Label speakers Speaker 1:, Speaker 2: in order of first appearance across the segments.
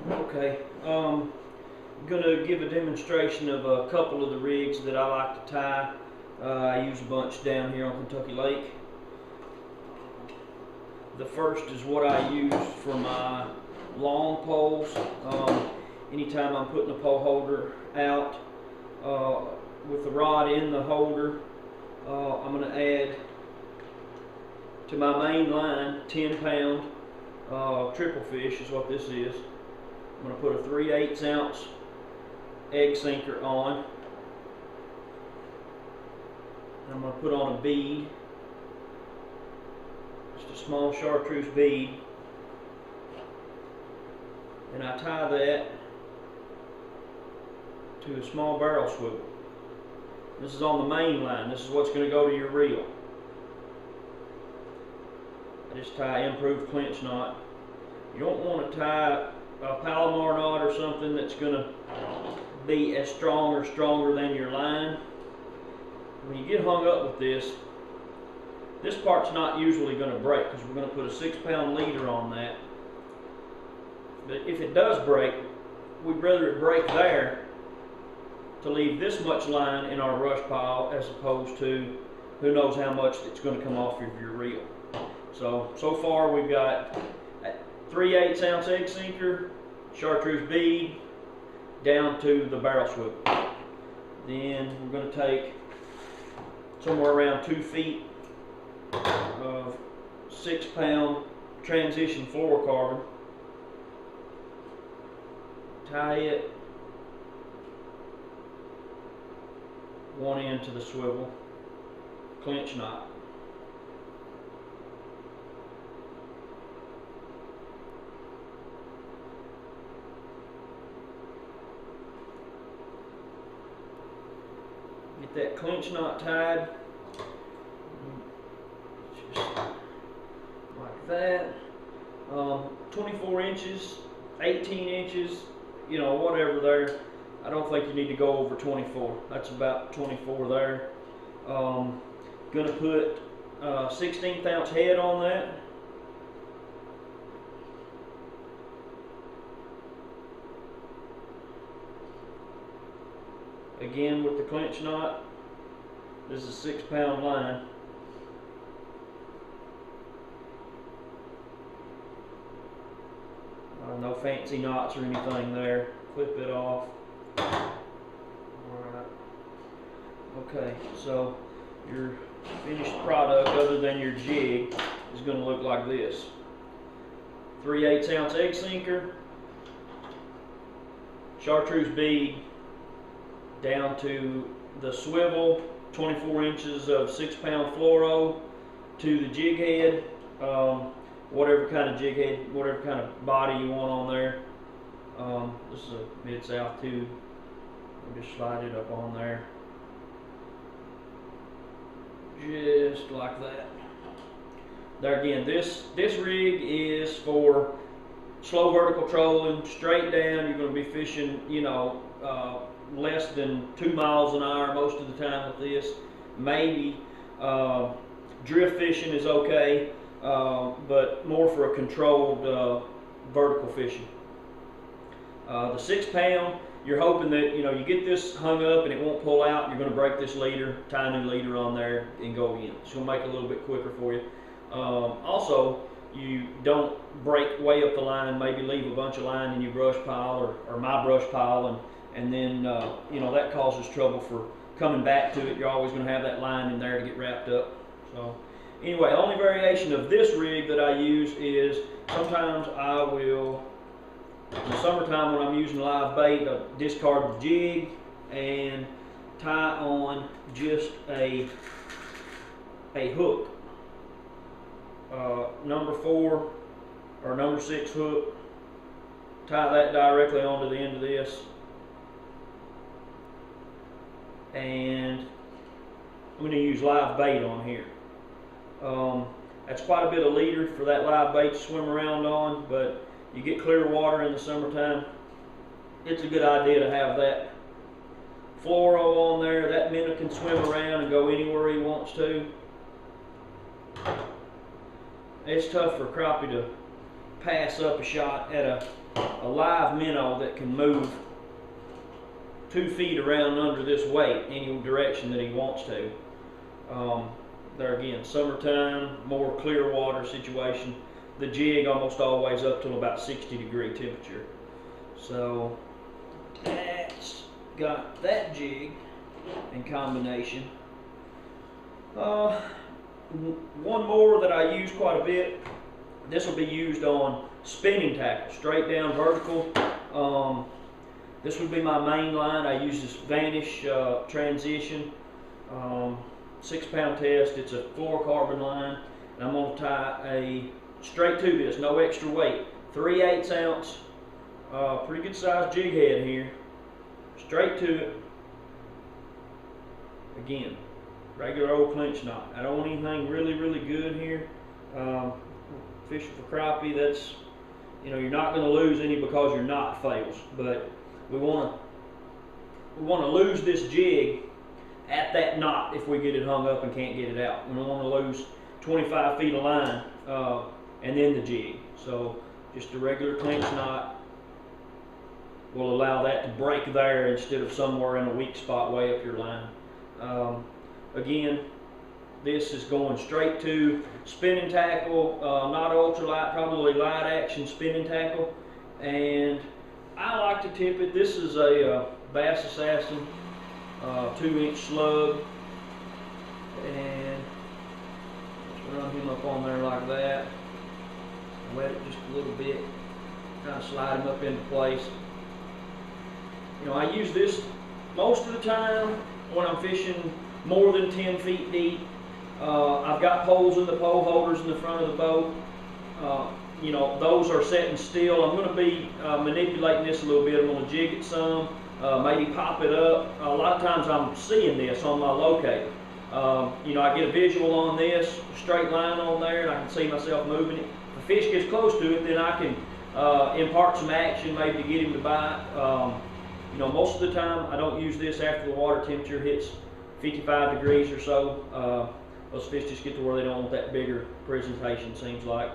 Speaker 1: Okay, I'm gonna give a demonstration of a couple of the rigs that I like to tie. I use a bunch down here on Kentucky Lake. The first is what I use for my long poles. Anytime I'm putting a pole holder out with the rod in the holder, I'm going to add to my main line 10-pound triple fish is what this is. I'm going to put a 3/8 ounce egg sinker on. I'm going to put on a bead, just a small chartreuse bead, and I tie that to a small barrel swivel. This is on the main line. This is what's going to go to your reel. I just tie improved clinch knot. You don't want to tie a Palomar knot or something that's going to be as strong or stronger than your line. When you get hung up with this part's not usually going to break because we're going to put a 6-pound leader on that. But if it does break, we'd rather it break there to leave this much line in our brush pile as opposed to who knows how much that's going to come off of your reel. So far we've got a 3/8 ounce egg sinker, chartreuse bead, down to the barrel swivel. Then we're going to take somewhere around 2 feet of 6-pound transition fluorocarbon, tie it one end to the swivel, clinch knot. Get that clinch knot tied, just like that. 24 inches, 18 inches, you know, whatever there. I don't think you need to go over 24. That's about 24 there. Gonna put 16th ounce head on that. Again with the clinch knot. This is a 6-pound line. No fancy knots or anything there. Clip it off. Alright. Okay, so your finished product, other than your jig, is going to look like this. 3/8 ounce egg sinker, chartreuse bead down to the swivel, 24 inches of 6-pound fluoro to the jig head, whatever kind of jig head, whatever kind of body you want on there. This is a Mid-South tube. We'll just slide it up on there. Just like that. There again, this rig is for slow vertical trolling, straight down. You're going to be fishing, you know, less than 2 miles an hour most of the time with this. Maybe drift fishing is okay, but more for a controlled vertical fishing. The 6-pound, you're hoping that, you know, you get this hung up and it won't pull out, and you're going to break this leader, tie a new leader on there, and go in. It's going to make it a little bit quicker for you. Also, you don't break way up the line, maybe leave a bunch of line in your brush pile or my brush pile, and then you know, that causes trouble for coming back to it. You're always going to have that line in there to get wrapped up. So anyway, the only variation of this rig that I use is sometimes I will, in the summertime when I'm using live bait, I discard the jig and tie on just a hook, number 4 or number 6 hook. Tie that directly onto the end of this, and I'm going to use live bait on here. That's quite a bit of leader for that live bait to swim around on, but you get clear water in the summertime, it's a good idea to have that fluoro on there. That minnow can swim around and go anywhere he wants to. It's tough for crappie to pass up a shot at a a live minnow that can move 2 feet around under this weight any direction that he wants to. There again, summertime, more clear water situation. The jig almost always up to about 60-degree temperature. So that's got that jig in combination. One more that I use quite a bit. This will be used on spinning tackle, straight down vertical. This would be my main line. I use this Vanish transition 6-pound test. It's a fluorocarbon line, and I'm going to tie a straight to this, no extra weight, 3/8 ounce, pretty good sized jig head here, straight to it. Again, regular old clinch knot. I don't want anything really good here. Fishing for crappie, that's, you know, you're not going to lose any because your knot fails, but we want to lose this jig at that knot if we get it hung up and can't get it out. We don't want to lose 25 feet of line and then the jig. So just a regular clinch knot will allow that to break there instead of somewhere in a weak spot way up your line. Again, this is going straight to spinning tackle, not ultralight, probably light action spinning tackle. And I like to tip it. This is a Bass Assassin 2-inch slug. And just run him up on there like that. Wet it just a little bit. Kind of slide him up into place. You know, I use this most of the time when I'm fishing more than 10 feet deep. I've got poles in the pole holders in the front of the boat. You know, those are setting still. I'm going to be manipulating this a little bit. I'm going to jig it some, maybe pop it up. A lot of times I'm seeing this on my locator. You know, I get a visual on this, straight line on there, and I can see myself moving it. If a fish gets close to it, then I can impart some action, maybe to get him to bite. You know, most of the time I don't use this after the water temperature hits 55 degrees or so. Those fish just get to where they don't want that bigger presentation, seems like.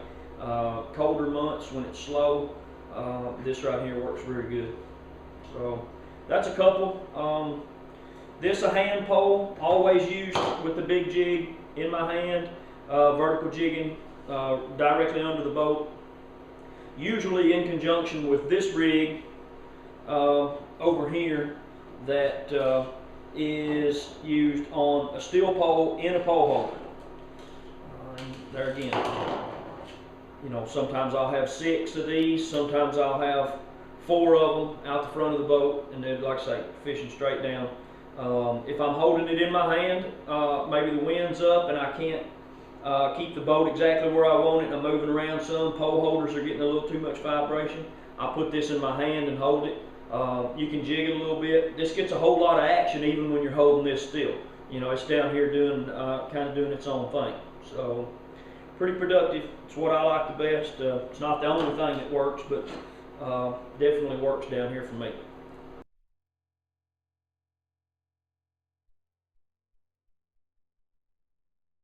Speaker 1: Colder months when it's slow, this right here works very good. So that's a couple. This a hand pole, always used with the big jig in my hand, vertical jigging directly under the boat. Usually in conjunction with this rig over here that is used on a steel pole in a pole holder. There again, you know, sometimes I'll have 6 of these, sometimes I'll have 4 of them out the front of the boat, and then, like I say, fishing straight down. If I'm holding it in my hand, maybe the wind's up and I can't keep the boat exactly where I want it, and I'm moving around some, pole holders are getting a little too much vibration, I'll put this in my hand and hold it. You can jig it a little bit. This gets a whole lot of action even when you're holding this still. You know, it's down here doing kind of doing its own thing. So pretty productive. It's what I like the best. It's not the only thing that works, but definitely works down here for me.